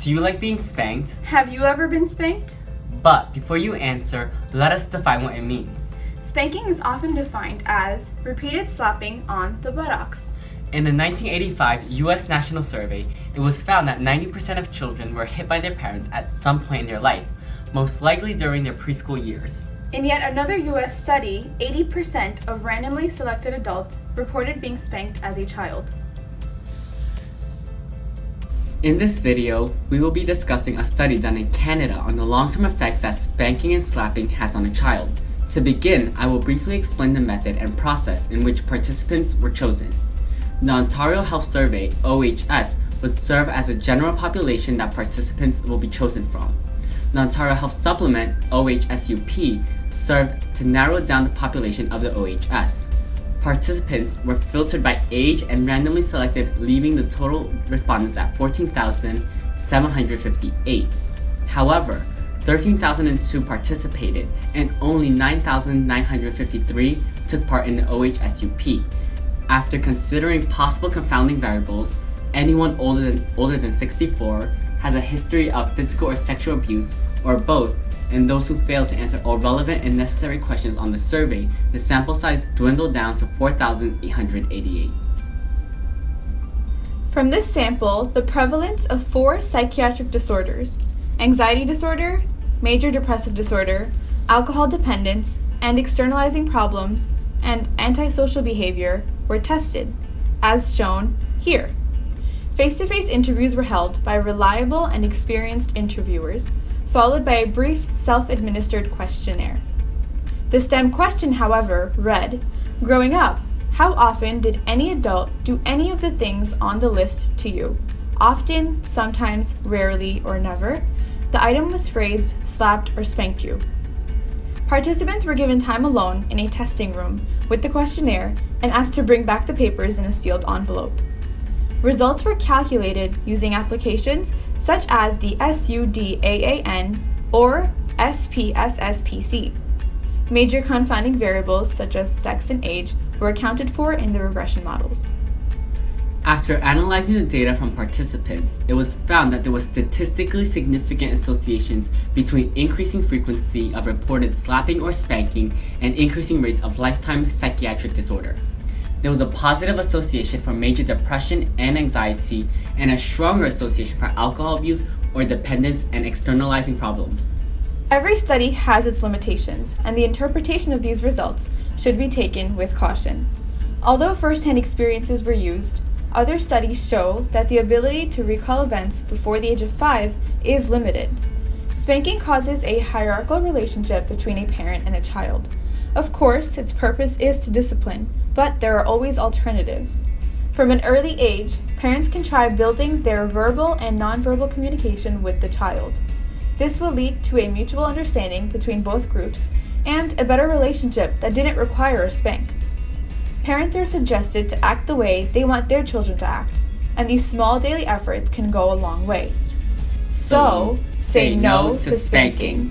Do you like being spanked? Have you ever been spanked? But before you answer, let us define what it means. Spanking is often defined as repeated slapping on the buttocks. In the 1985 U.S. National Survey, it was found that 90% of children were hit by their parents at some point in their life, most likely during their preschool years. In yet another U.S. study, 80% of randomly selected adults reported being spanked as a child. In this video, we will be discussing a study done in Canada on the long-term effects that spanking and slapping has on a child. To begin, I will briefly explain the method and process in which participants were chosen. The Ontario Health Survey, OHS, would serve as a general population that participants will be chosen from. The Ontario Health Supplement, OHSUP, served to narrow down the population of the OHS. Participants were filtered by age and randomly selected, leaving the total respondents at 14,758. However, 13,002 participated and only 9,953 took part in the OHSUP. After considering possible confounding variables, anyone older than 64 has a history of physical or sexual abuse, or both, and those who failed to answer all relevant and necessary questions on the survey, the sample size dwindled down to 4,888. From this sample, the prevalence of 4 psychiatric disorders, anxiety disorder, major depressive disorder, alcohol dependence, and externalizing problems, and antisocial behavior were tested, as shown here. Face-to-face interviews were held by reliable and experienced interviewers, followed by a brief self-administered questionnaire. The STEM question, however, read, "Growing up, how often did any adult do any of the things on the list to you? Often, sometimes, rarely, or never?" The item was phrased, slapped or spanked you. Participants were given time alone in a testing room with the questionnaire and asked to bring back the papers in a sealed envelope. Results were calculated using applications such as the SUDAAN or SPSSPC. Major confounding variables such as sex and age were accounted for in the regression models. After analyzing the data from participants, it was found that there were statistically significant associations between increasing frequency of reported slapping or spanking and increasing rates of lifetime psychiatric disorder. There was a positive association for major depression and anxiety, and a stronger association for alcohol abuse or dependence and externalizing problems. Every study has its limitations, and the interpretation of these results should be taken with caution. Although first-hand experiences were used, other studies show that the ability to recall events before the age of 5 is limited. Spanking causes a hierarchical relationship between a parent and a child. Of course, its purpose is to discipline, but there are always alternatives. From an early age, parents can try building their verbal and nonverbal communication with the child. This will lead to a mutual understanding between both groups and a better relationship that didn't require a spank. Parents are suggested to act the way they want their children to act, and these small daily efforts can go a long way. So, say no to spanking.